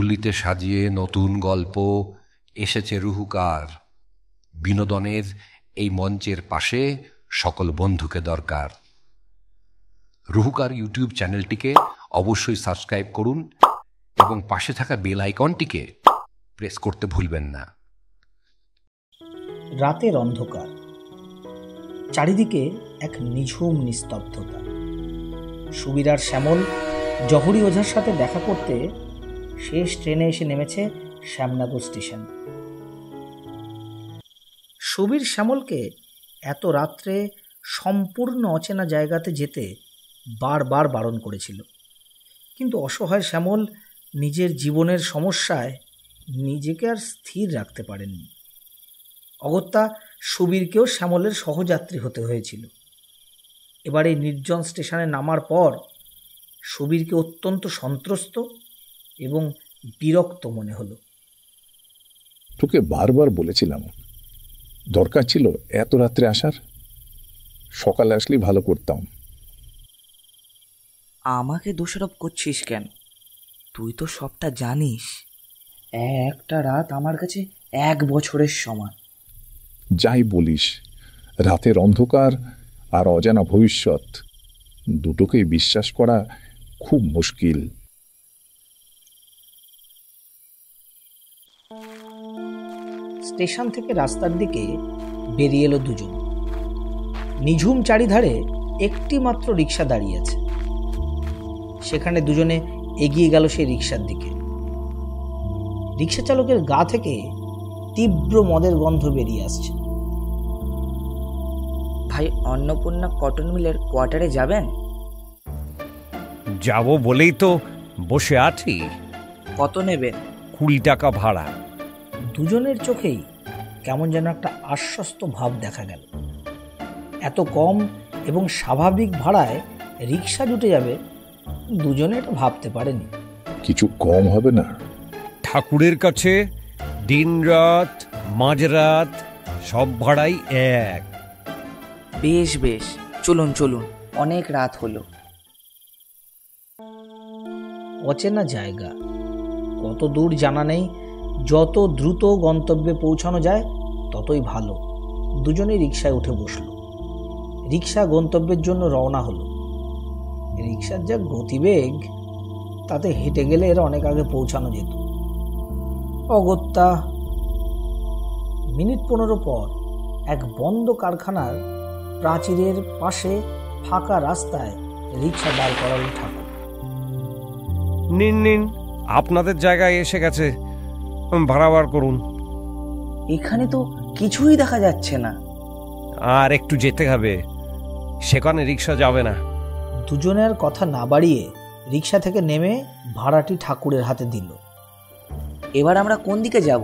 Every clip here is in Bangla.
ঝুলিতে সাজিয়ে নতুন গল্প এসেছে রুহুকার। বিনোদনের এই মঞ্চের পাশে সকল বন্ধুকে দরকার। রুহুকার ইউটিউব চ্যানেলটিকে অবশ্যই সাবস্ক্রাইব করুন এবং পাশে থাকা বেল আইকনটিকে প্রেস করতে ভুলবেন না। রাতের অন্ধকার, চারিদিকে এক নিঝুম নিস্তব্ধতা। সুবীর আর শ্যামল জহুরি ওঝার সাথে দেখা করতে শেষ ট্রেনে এসে নেমেছে শ্যামনগর স্টেশন। সুবীর শ্যামলকে এত রাত্রে সম্পূর্ণ অচেনা জায়গাতে যেতে বারবার বারণ করেছিল, কিন্তু অসহায় শ্যামল নিজের জীবনের সমস্যায় নিজেকে আর স্থির রাখতে পারেননি। অগত্যা সুবীরকেও শ্যামলের সহযাত্রী হতে হয়েছিল। এবার এই নির্জন স্টেশনে নামার পর সুবীরকে অত্যন্ত সন্ত্রস্ত এবং বিরক্ত মনে হলো। তোকে বারবার বলেছিলাম, দরকার ছিল এত রাত্রে আসার। সকালে আসলেই ভালো করতাম। আমাকে দোষারোপ করছিস কেন? তুই তো সবটা জানিস। একটা রাত আমার কাছে 1 বছরের সমান। যাই বলিস, রাতের অন্ধকার আর অজানা ভবিষ্যৎ দুটোকেই বিশ্বাস করা খুব মুশকিল। স্টেশন থেকে রাস্তার দিকে বেরিয়ে এলো দুজন। নিঝুম চারিধারে একটি মাত্র রিক্সা দাঁড়িয়ে আছে। সেখানে দুজনে এগিয়ে গেল সেই রিক্সার দিকে। রিক্সা চালকের গা থেকে তীব্র মদের গন্ধ বেরিয়ে আসছে। ভাই, অন্নপূর্ণা কটন মিলের কোয়ার্টারে যাবেন? যাব বলেই তো বসে আছি। কত নেবেন? 20 টাকা ভাড়া। দুজনের চোখেই কেমন যেন একটা আশ্বস্ত ভাব দেখা গেল। এত কম এবং স্বাভাবিক ভাড়ায় রিক্সা জুটে যাবে দুজনে এটা ভাবতে পারেনি। কিছু কম হবে না? ঠাকুরের কাছে দিন রাত মাঝরাত সব ভাড়াই এক। বেশ বেশ, চলুন চলুন, অনেক রাত হলো। অচেনা জায়গা, কত দূর জানা নেই। যত দ্রুত গন্তব্যে পৌঁছানো যায় ততই ভালো। দুজনেই রিক্সায় উঠে বসল। রিক্সা গন্তব্যের জন্য রওনা হলো। রিক্সার যা গতিবেগ, তাতে হেঁটে গেলে এর অনেক আগে পৌঁছানো যেত। অগত্যা মিনিট 15 পর এক বন্ধ কারখানার প্রাচীরের পাশে ফাঁকা রাস্তায় রিক্সা দাঁড় করালো ঠাকুর। নিন নিন, আপনাদের জায়গায় এসে গেছে, ভাড়া বার করুন। এখানে তো কিছুই দেখা যাচ্ছে না। আর একটু যেতে হবে, সেখানে রিক্সা যাবে না। দুজনের কথা না বাড়িয়ে রিক্সা থেকে নেমে ভাড়াটি ঠাকুরের হাতে দিল। এবার আমরা কোন দিকে যাব?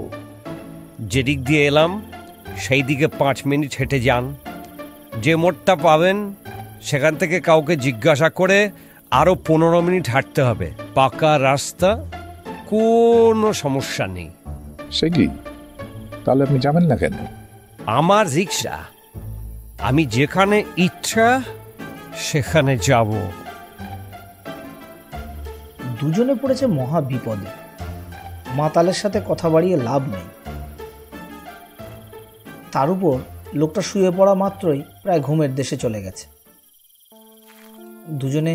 যেদিক দিয়ে এলাম সেই দিকে 5 মিনিট হেঁটে যান। যে মোড়টা পাবেন সেখান থেকে কাউকে জিজ্ঞাসা করে আরো 15 মিনিট হাঁটতে হবে। পাকা রাস্তা, কোনো সমস্যা নেই। সে কি? তাহলে আপনি যাবেন না কেন? আমার রিক্সা, আমি যেখানে ইচ্ছা সেখানে যাব। দুজনে পড়েছে মহা বিপদে। মাতালের সাথে কথা বাড়িয়ে লাভ নেই। তার উপর লোকটা শুয়ে পড়া মাত্রই প্রায় ঘুমের দেশে চলে গেছে। দুজনে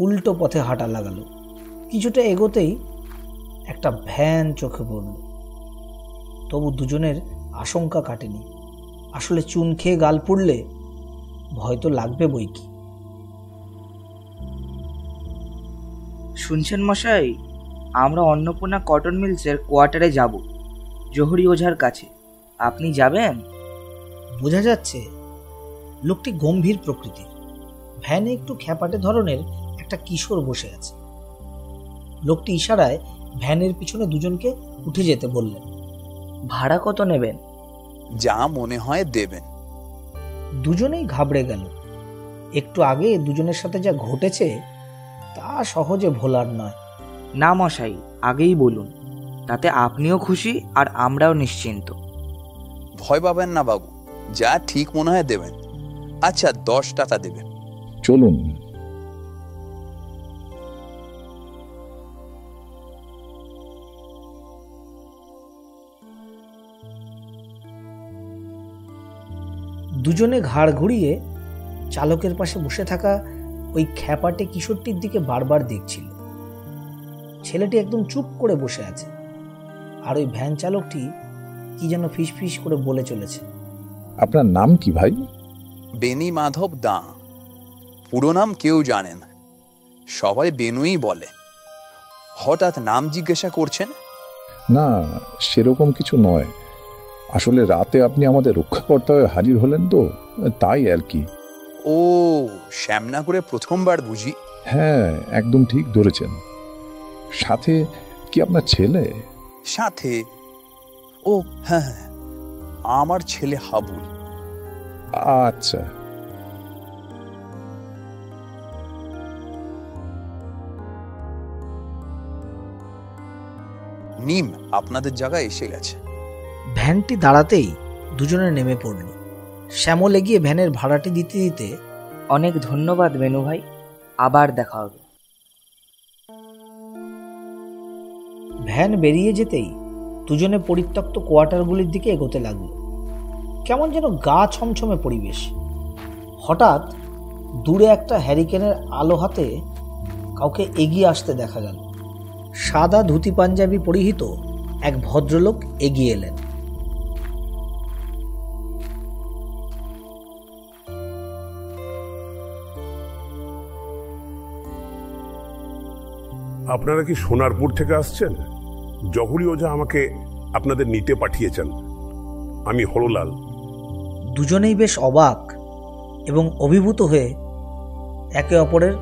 উল্টো পথে হাঁটা লাগালো। কিছুটা এগোতেই একটা ভ্যান চোখে পড়ল। তবু দুজনের আশঙ্কা কাটেনি। আসলে চুন খেয়ে গাল পুড়লে ভয় তো লাগবে বই কি। শুনছেন মশাই, আমরা অন্নপূর্ণা কটন মিলসের কোয়ার্টারে যাব, জহুরি ওঝার কাছে। আপনি যাবেন? বোঝা যাচ্ছে লোকটি গম্ভীর প্রকৃতির। ভ্যানে একটু খ্যাপাটে ধরনের একটা কিশোর বসে আছে। লোকটি ইশারায় ভ্যানের পিছনে দুজনকে উঠে যেতে বললেন। ভাড়া কত নেবেন? যা মনে হয় দেবেন। দুজনেই ঘাবড়ে গেল। একটু আগে দুজনের সাথে যা ঘটেছে তা সহজে ভোলার নয়। না মশাই, আগেই বলুন, তাতে আপনিও খুশি আর আমরাও নিশ্চিন্ত। ভয় পাবেন না বাবু, যা ঠিক মনে হয় দেবেন। আচ্ছা, 10 টাকা দেবেন। চলুন। দুজনে ঘাড় ঘুরিয়ে চালকের পাশে বসে থাকা ওই খ্যাপাটে কিশোরটির দিকে বারবার দেখছিল। ছেলেটি একদম চুপ করে বসে আছে, আর ওই ভ্যান চালকটি কি যেন ফিস ফিস করে বলে চলেছে। আপনার নাম কি ভাই? বেনি মাধব দাঁ। পুরো নাম কেউ জানে না, সবাই বেনুই বলে। হঠাৎ নাম জিজ্ঞাসা করছেন? না, সেরকম কিছু নয়। আসলে রাতে আপনি আমাদের রক্ষাকর্তা হয়ে হাজির হলেন তো, তাই আর কি। ও, শ্যামনগরে প্রথমবার বুঝি? হ্যাঁ, একদম ঠিক ধরেছেন। সাথে কি আপনার ছেলে? সাথে? ও হ্যাঁ, আমার ছেলে হাবুল। আচ্ছা। নিম আপনাদের জায়গায় এসে গেছে। ভ্যানটি দাঁড়াতেই দুজনে নেমে পড়ল। শ্যামল এগিয়ে ভ্যানের ভাড়াটি দিতে দিতে, অনেক ধন্যবাদ বেনু ভাই, আবার দেখা হবে। ভ্যান বেরিয়ে যেতেই দুজনে পরিত্যক্ত কোয়ার্টারগুলির দিকে এগোতে লাগলো। কেমন যেন গা ছমছমে পরিবেশ। হঠাৎ দূরে একটা হ্যারিকেনের আলো হাতে কাউকে এগিয়ে আসতে দেখা গেল। সাদা ধুতি পাঞ্জাবি পরিহিত এক ভদ্রলোক এগিয়ে এলেন। আপনারা কি সোনারপুর থেকে আসছেন? জহুরি ওঝা আমাকে আপনাদের নিতে পাঠিয়েছেন। আমি হরলাল। দুজনেই বেশ অবাক এবং অভিভূত হয়ে একে অপরের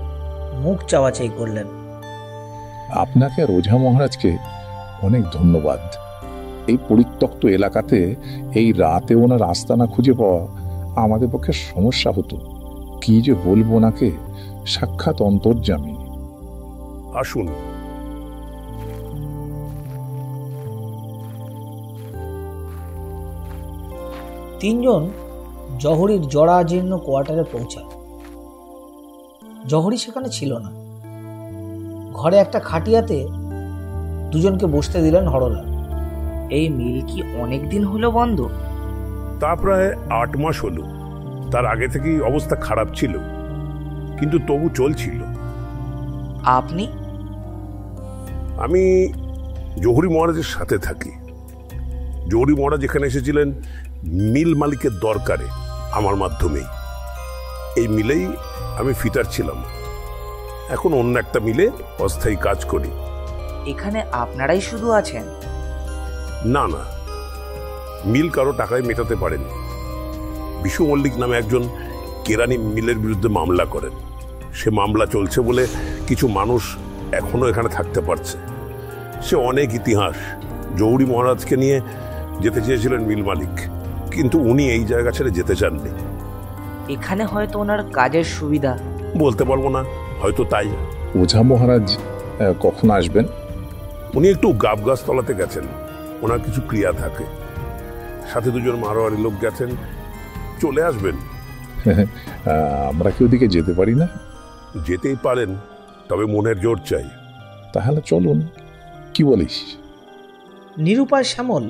মুখ চাওয়াচাই করলেন। আপনাকে আর ওঝা মহারাজকে অনেক ধন্যবাদ। এই পরিত্যক্ত এলাকাতে এই রাতে ওনার আস্তানা খুঁজে পাওয়া আমাদের পক্ষে সমস্যা হতো। কি যে বলবো ওনাকে, সাক্ষাৎ অন্তর্যামী। আসুন। তিনজন জহরির জরাজীর্ণ কোয়ার্টারে পৌঁছায়। জহরি সেখানে ছিল না। ঘরে একটা খাটিয়াতে দুজনকে বসতে দিলেন হরলাল। এই মিল কি অনেক দিন হলো বন্ধ? তা প্রায় 8 মাস হলো। তার আগে থেকেই অবস্থা খারাপ ছিল, কিন্তু তবু চলছিল। আপনি? আমি জহুরি মহারাজের সাথে থাকি। জহুরি মহারাজ এখানে এসেছিলেন মিল মালিকের দরকারে আমার মাধ্যমেই। এই মিলেই আমি ফিটার ছিলাম। এখন অন্য একটা মিলে অস্থায়ী কাজ করি। এখানে আপনারাই শুধু আছেন? না না, মিল কারো টাকায় মেটাতে পারেনি। বিশু মল্লিক নামে একজন কেরানি মিলের বিরুদ্ধে মামলা করেন। সে মামলা চলছে বলে কিছু মানুষ এখনো এখানে থাকতে পারছে। সে অনেক ইতিহাস। জহুরি মহারাজকে নিয়ে যেতে চেয়েছিলেন মিল মালিক, কিন্তু উনি এই জায়গা ছেড়ে যেতে চাননি। এখানে হয়তো ওনার কাজের সুবিধা। বলতে পারবো না, হয়তো তাই। ওঝা মহারাজ কখন আসবেন? উনি একটু গাবগাছ তলাতে গেছেন, ওনার কিছু ক্রিয়া থাকে। সাথে দুজন মারোয়ারি লোক গেছেন, চলে আসবেন। আমরা কি ওদিকে যেতে পারি না? যেতেই পারেন, তবে মনের জোর চাই। তাহলে চলুন, কি বলিস? নিরুপায় শ্যামল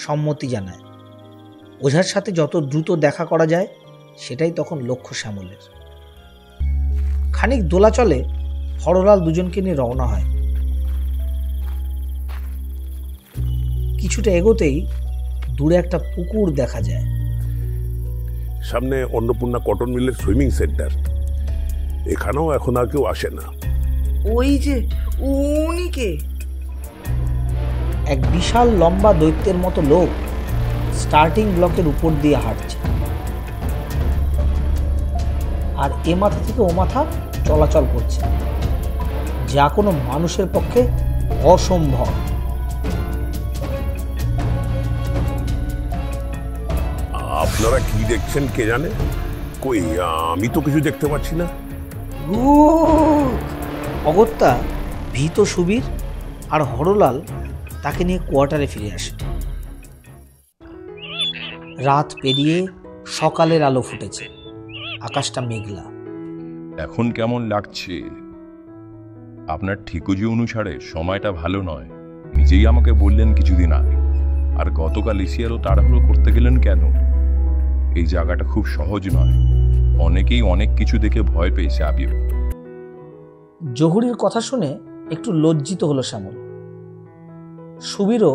সম্মতি জানায়। ওঝার সাথে যত দ্রুত দেখা করা যায় সেটাই তখন লক্ষ্য শ্যামলের। খানিক দোলাচলে হরলাল দুজনকে নিয়ে রওনা হয়। কিছুটা এগোতেই দূরে একটা পুকুর দেখা যায়। সামনে অন্নপূর্ণা কটন মিলের সুইমিং সেন্টার। এখানেও এখন আর কেউ আসে না। ওই যে উনি কে? এক বিশাল লম্বা দৈত্যের মতো লোক স্টার্টিং ব্লকের উপর দিয়ে হাঁটছে, আর এ মাথা থেকে ও মাথা চলাচল করছে, যা কোনো মানুষের পক্ষে অসম্ভব। আপনারা কি দেখছেন কে জানে? কই, আমি তো কিছু দেখতে পাচ্ছি না। অগত্যা ভীত সুবীর আর হরলাল তাকে নিয়ে কোয়ার্টারে ফিরে আসে। রাত পেরিয়ে সকালের আলো ফুটেছে, আকাশটা মেঘলা। এখন কেমন লাগছে? আপনার ঠিকুজি অনুসারে সময়টা ভালো নয়, নিজেই আমাকে বললেন কিছুদিন আগে। আর গতকাল এসে আরও তাড়াহুড়ো করতে গেলেন কেন? এই জায়গাটা খুব সহজ নয়। অনেকেই অনেক কিছু দেখে ভয় পেয়েছে আবির। জহুরির কথা শুনে একটু লজ্জিত হলো শ্যামল। সুবীরও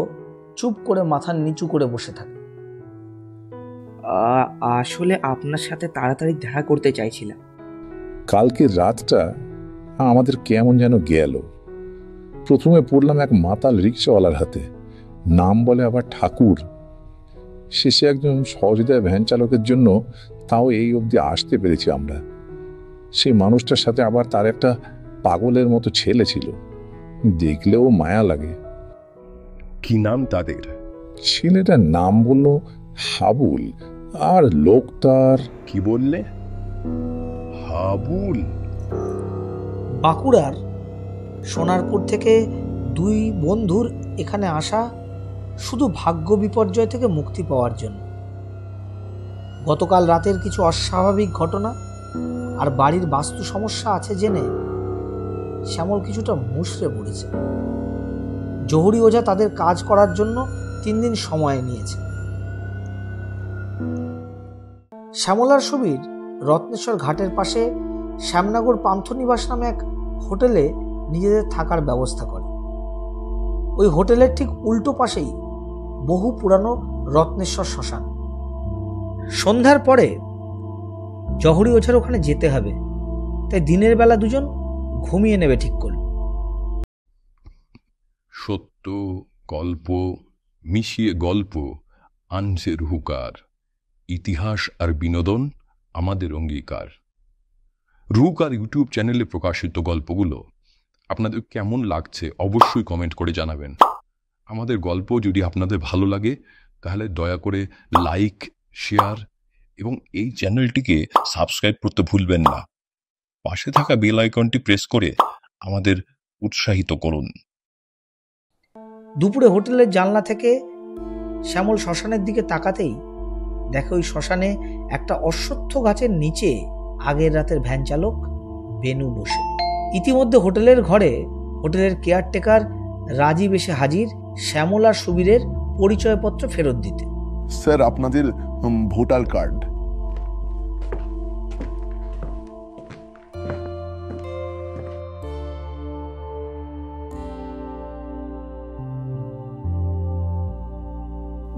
চুপ করে মাথা নিচু করে বসে থাকে। আসলে আপনার সাথে তাড়াতাড়ি দেখা করতে চাইছিলাম। কালকের রাতটা আমাদের কেমন যেন গেল। প্রথমে পড়লাম এক মাতাল রিক্সাওয়ালার হাতে, নাম বলে আবার ঠাকুর। শেষে একজন সহৃদয় ভ্যান চালকের জন্য তাও এই অবধি আসতে পেরেছি আমরা। সেই মানুষটার সাথে আবার তার একটা পাগলের মতো ছেলে ছিল, দেখলেও মায়া লাগে। কি নাম তাদের? ছেলেটার নাম বলল হাবুল, আর লোকটার কি বললে? হাবুল? বাঁকুড়ার সোনারপুর থেকে দুই বন্ধুর এখানে আসা শুধু ভাগ্য বিপর্যয় থেকে মুক্তি পাওয়ার জন্য। গতকাল রাতের কিছু অস্বাভাবিক ঘটনা আর বাড়ির বাস্তু সমস্যা আছে জেনে শ্যামল কিছুটা মুষড়ে পড়েছে। জহুরি ওঝা তাদের কাজ করার জন্য 3 দিন সময় নিয়েছে। শ্যামল আর সুবীর রত্নেশ্বর ঘাটের পাশে শ্যামনগর পান্থনিবাস নামে এক হোটেলে নিজেদের থাকার ব্যবস্থা করে। ওই হোটেলের ঠিক উল্টো পাশেই বহু পুরানো রত্নেশ্বর শ্মশান। সন্ধ্যার পরে জহুরি ওঝার ওখানে যেতে হবে, তাই দিনের বেলা দুজন ঘুমিয়ে নেবে ঠিক করল। সত্য গল্প মিশিয়ে গল্প আনছে রুহুকার, ইতিহাস আর বিনোদন আমাদের অঙ্গীকার। রুহুকার ইউটিউব চ্যানেলে প্রকাশিত গল্পগুলো আপনাদের কেমন লাগছে অবশ্যই কমেন্ট করে জানাবেন। আমাদের গল্প যদি আপনাদের ভালো লাগে তাহলে দয়া করে লাইক, শেয়ার এবং এই চ্যানেলটিকে সাবস্ক্রাইব করতে ভুলবেন না। পাশে থাকা বেল আইকনটি প্রেস করে আমাদের উৎসাহিত করুন। দুপুরে হোটেলের জানলা থেকে শ্যামল শ্মশানের দিকে তাকাতেই দেখে ওই শ্মশানে একটা অশ্বত্থ গাছের নিচে আগের রাতের ভ্যান চালক বেনু বসে। ইতিমধ্যে হোটেলের ঘরে হোটেলের কেয়ারটেকার রাজীব এসে হাজির শ্যামল আর সুবীরের পরিচয়পত্র ফেরত দিতে। স্যার, আপনাদের ভোটার কার্ড।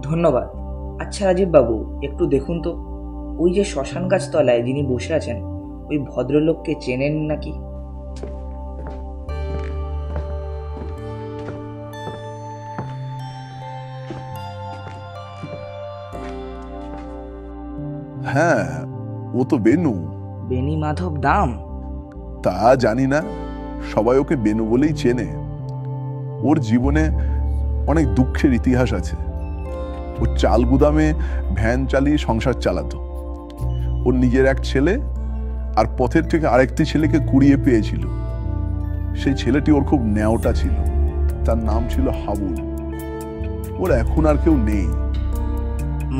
ধন্যবাদ। আচ্ছা রাজীব বাবু, একটু দেখুন তো, ওই যে শ্মশান গাছ তলায় যিনি বসে আছেন ওই ভদ্রলোককে চেনেন নাকি? হ্যাঁ, ও তো বেনু। বেনি মাধব দাম? তা জানি না, সবাই ওকে বেনু বলেই চেনে। ওর জীবনে অনেক দুঃখের ইতিহাস আছে। ও চাল গুদামে ভ্যান চালিয়ে সংসার চালাতো। ওর নিজের এক ছেলে আর পথের থেকে আরেকটি ছেলেকে কুড়িয়ে পেয়েছিল। সেই ছেলেটি ওর খুব ন্যাওটা ছিল, তার নাম ছিল হাবুল। ওর এখন আর কেউ নেই।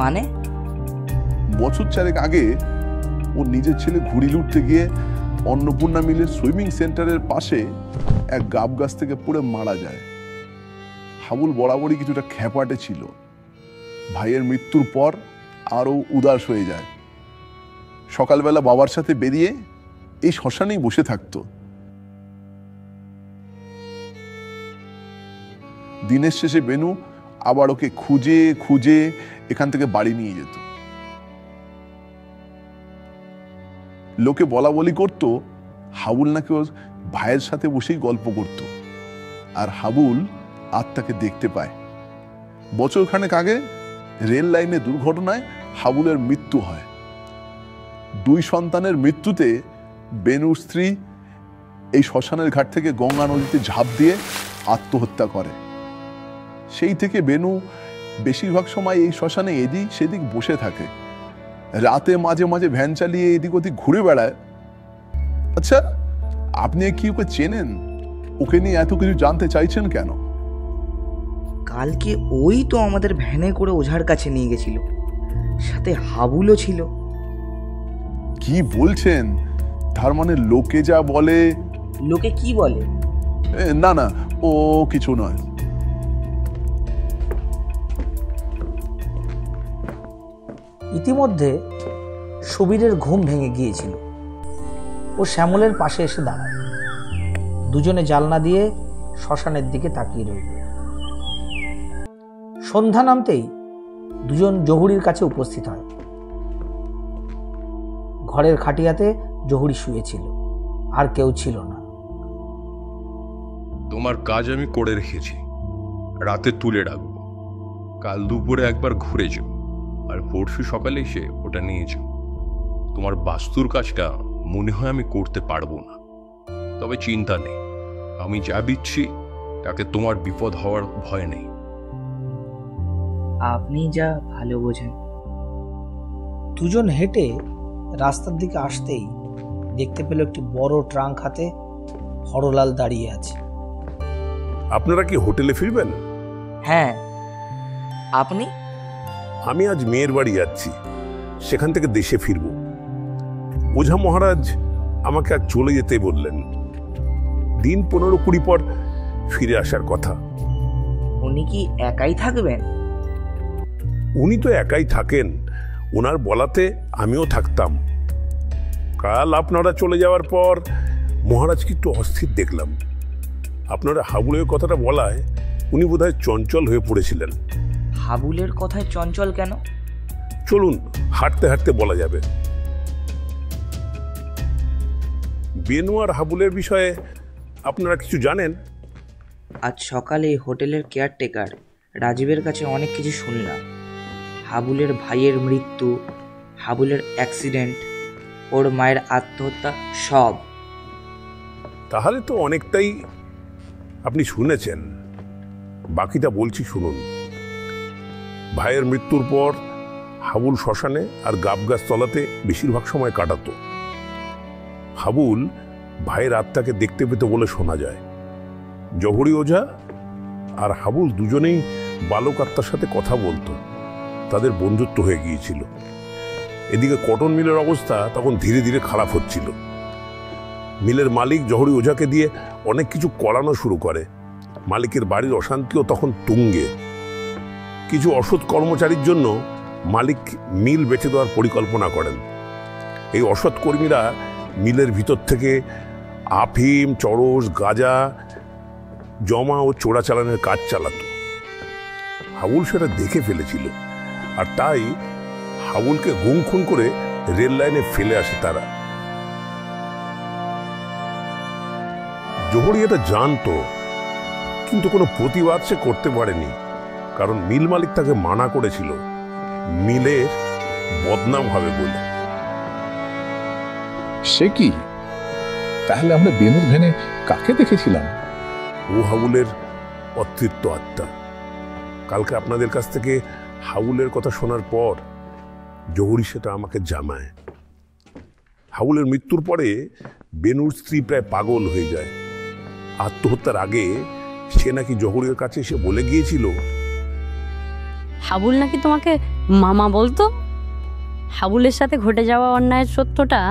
মানে? বছর 4 আগে ওর নিজের ছেলে ঘুড়ি লুটতে গিয়ে অন্নপূর্ণা মিলের সুইমিং সেন্টারের পাশে এক গাব গাছ থেকে পড়ে মারা যায়। হাবুল বরাবরই কিছুটা খ্যাপাটে ছিল। ভাইয়ের মৃত্যুর পর আরও উদাস হয়ে যায়। সকালবেলা বাবার সাথে বেরিয়ে এই শ্মশানেই বসে থাকতো। দিনের শেষে বেনু আবার ওকে খুঁজে খুঁজে এখান থেকে বাড়ি নিয়ে যেত। লোকে বলা বলি করতো হাবুল নাকি ওর ভাইয়ের সাথে বসেই গল্প করত, আর হাবুল আত্মাকে দেখতে পায়। বছরখানেক আগে রেল লাইনে দুর্ঘটনায় হাবুলের মৃত্যু হয়। 2 সন্তানের মৃত্যুতে বেনুর স্ত্রী এই শ্মশানের ঘাট থেকে গঙ্গা নদীতে ঝাঁপ দিয়ে আত্মহত্যা করে। সেই থেকে বেনু বেশিরভাগ সময় এই শ্মশানে এদিক সেদিক বসে থাকে। রাতে মাঝে মাঝে ভ্যান চালিয়ে এদিক ওদিক ঘুরে বেড়ায়। আচ্ছা, আপনি কি ওকে চেনেন? ওকে নিয়ে এত কিছু জানতে চাইছেন কেন? কালকে ওই তো আমাদের ভ্যানে করে ওঝার কাছে নিয়ে গেছিল, সাথে হাবুলও ছিল। কি বলছেন? তার মানে লোকে যা বলে? লোকে কি বলে? না না, ও কিছু নয়। ইতিমধ্যে সুবীরের ঘুম ভেঙে গিয়েছিল। ও শ্যামলের পাশে এসে দাঁড়ায়। দুজনে জানলা দিয়ে শ্মশানের দিকে তাকিয়ে রইল। সন্ধ্যা নামতেই দুজন জহুরির কাছে উপস্থিত হয়। ঘরের খাটিয়াতে জহুরি শুয়েছিল, আর কেউ ছিল না। তোমার কাজ আমি করে রেখেছি, রাতে তুলে রাখবো। কাল দুপুরে একবার ঘুরে যাও, আর পরশু সকালে এসে ওটা নিয়ে যাও। তোমার বাস্তুর কাজটা মনে হয় আমি করতে পারবো না, তবে চিন্তা নেই, আমি যা দিচ্ছি তাকে তোমার বিপদ হওয়ার ভয় নেই। আপনি যা ভালো বোঝেন। দুজন হেঁটে রাস্তার দিকে আসতেই দেখতে পেল একটি বড় ট্রাঙ্ক হাতে হরলাল দাঁড়িয়ে আছে। আপনারা কি হোটেলে ফিরবেন? হ্যাঁ, আপনি? আমি আজ মেয়ের বাড়ি যাচ্ছি, সেখান থেকে দেশে ফিরব। ওঝা মহারাজ আমাকে আজ চলে যেতে বললেন। দিন 15-20 পর ফিরে আসার কথা। উনি কি একাই থাকবেন? উনি তো একাই থাকেন, ওনার বলাতে আমিও থাকতাম। কাল আপনারা চলে যাওয়ার পর মহারাজকে একটু অস্থির দেখলাম। আপনারা হাবুলের কথাটা বলায় উনি বোধহয় চঞ্চল হয়ে পড়েছিলেন। হাবুলের কথায় চঞ্চল কেন? চলুন, হাঁটতে হাঁটতে বলা যাবে। বেনু আর হাবুলের বিষয়ে আপনারা কিছু জানেন? আজ সকালে হোটেলের কেয়ারটেকার রাজীবের কাছে অনেক কিছু শুনলাম। হাবুলের ভাইয়ের মৃত্যু, হাবুলের অ্যাক্সিডেন্ট, ওর মায়ের আত্মহত্যা, সব। তাহলে তো অনেকটাই আপনি শুনেছেন। বাকিটা বলছি, শুনুন। ভাইয়ের মৃত্যুর পর হাবুল শ্মশানে আর গাবগাছ তলাতে বেশিরভাগ সময় কাটাতো। হাবুল ভাইয়ের আত্মাকে দেখতে পেত বলে শোনা যায়। জহুরি ওঝা আর হাবুল দুজনেই বালক আত্মার সাথে কথা বলতো, তাদের বন্ধুত্ব হয়ে গিয়েছিল। এদিকে কটন মিলের অবস্থা তখন ধীরে ধীরে খারাপ হচ্ছিল। মিলের মালিক জহুরি ওঝাকে দিয়ে অনেক কিছু করানো শুরু করে। মালিকের বাড়ির অশান্তিও তখন তুঙ্গে। কিছু অসৎ কর্মচারীর জন্য মালিক মিল বেচে দেওয়ার পরিকল্পনা করেন। এই অসৎ কর্মীরা মিলের ভিতর থেকে আফিম, চরস, গাঁজা জমা ও চোরাচালানের কাজ চালাতো। হাবুল সেটা দেখে ফেলেছিল, আর তাই হাবুলকে গুম খুন করে রেল লাইনে ফেলে আসে তারা। জহুরি এটা জানতো, কিন্তু কোনো প্রতিবাদ সে করতে পারেনি, কারণ মিল মালিক তাকে মানা করেছিল মিলের বদনাম হবে বলে। সে কি? তাহলে আমরা বেনুর ভেনে কাকে দেখেছিলাম? ও হাবুলের অতৃপ্ত আত্মা। কালকে আপনাদের কাছ থেকে হাবুলের কথা শোনার পর জহুরি সেটা আমাকে জানায়। হাবুলের মৃত্যুর পরে বেনুর স্ত্রী প্রায় পাগল হয়ে যায়। আত্মহত্যার আগে সে নাকি জহুরের কাছে এসে বলে গিয়েছিল, হাবুল নাকি তোমাকে মামা বলতো। হাবুলের সাথে ঘটে যাওয়া অন্যায়ের সত্যটা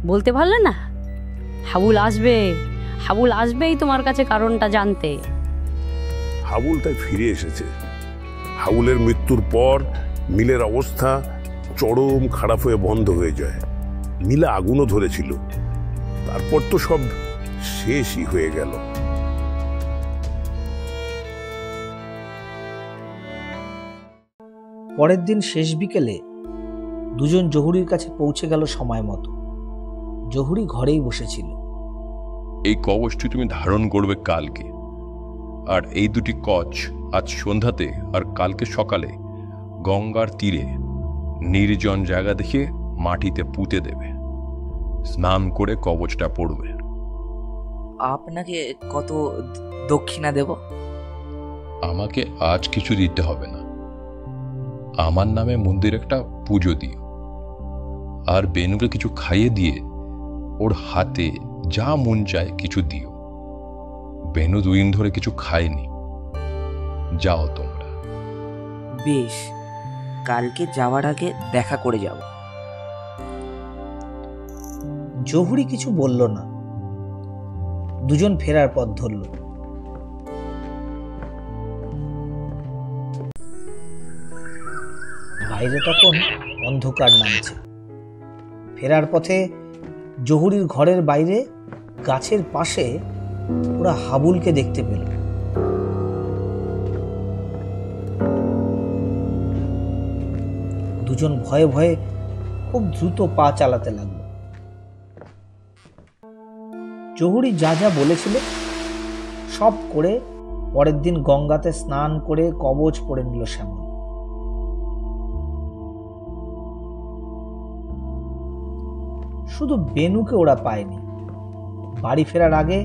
বলতে পারলে না? হাবুল আসবে, হাবুল আসবেই তোমার কাছে কারণটা জানতে। হাবুল তাই ফিরে এসেছে। হাবুলের মৃত্যুর পর মিলের অবস্থা চরম খারাপ হয়ে বন্ধ হয়ে যায়। মিলে আগুনও ধরেছিল। তারপর তো সব শেষই হয়ে গেল। পরের দিন শেষ বিকেলে দুজন জহুরির কাছে পৌঁছে গেল সময় মতো। জহুরি ঘরেই বসেছিল। এই কবচটি তুমি ধারণ করবে কালকে, আর এই দুটি কচ আজ সন্ধ্যাতে আর কালকে সকালে গঙ্গার তীরে নির্জন জায়গা দেখে মাটিতে পুঁতে দেবে। স্নান করে কবচটা পড়বে। আপনাকে কত দক্ষিণা দেব? আমাকে আজ কিছু দিতে হবে না। আমার নামে মন্দির একটা পুজো দিও, আর বেনুকে কিছু খাইয়ে দিয়ে ওর হাতে যা মন চায় কিছু দিও। বেনু 2 দিন ধরে কিছু খায়নি। যাও তোমরা। বেশ, কালকে যাওয়ার আগে দেখা করে যাব। জহুরি কিছু বলল না। দুজন ফেরার পথ ধরল। বাইরে তখন অন্ধকার নামছে। ফেরার পথে জহুরির ঘরের বাইরে গাছের পাশে ওরা হাবুলকে দেখতে পেল। দুজন ভয়ে ভয়ে খুব দ্রুত পা চালাতে লাগলো। জহুরি যা যা বলেছিল সব করে পরের দিন গঙ্গাতে স্নান করে কবচ পরে নিল শ্যামল। শুধু বেনুকে ওরা পায়নি। বাড়ি ফেরার আগে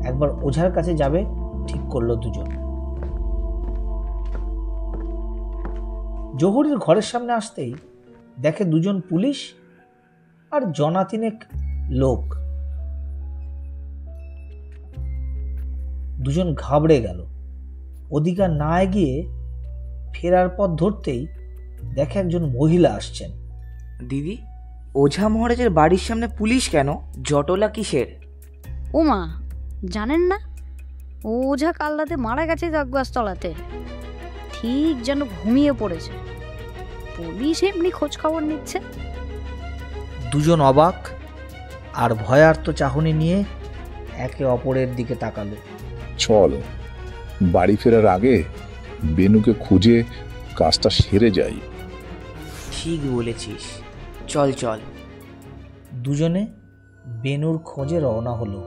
একবার ওঝার কাছে যাবে ঠিক করলো দুজন। জহুরির ঘরের সামনে আসতেই দেখে দুজন পুলিশ আর জনাতিনেক লোক। দুজন ঘাবড়ে গেল। ওদিকে না এগিয়ে ফেরার পথ ধরতেই দেখে একজন মহিলা আসছেন। দিদি, ওঝা মহারাজের বাড়ির সামনে পুলিশ কেন? জটলা কিসের? ওমা, জানেন না? ও ওঝা কাল রাতে মারা গেছে গাছতলাতে, ঠিক যেন ঘুমিয়ে পড়েছে। পুলিশ এমনি খোঁজ খবর নিচ্ছে। দুজন অবাক আর ভয়ার্ত চাহনি নিয়ে একে অপরের দিকে তাকালো। চল, বাড়ি ফেরার আগে বেনুকে খুঁজে কাজটা সেরে যাই। ঠিক বলেছিস, চল চল। দুজনে বেনুর খোঁজে রওনা হলো।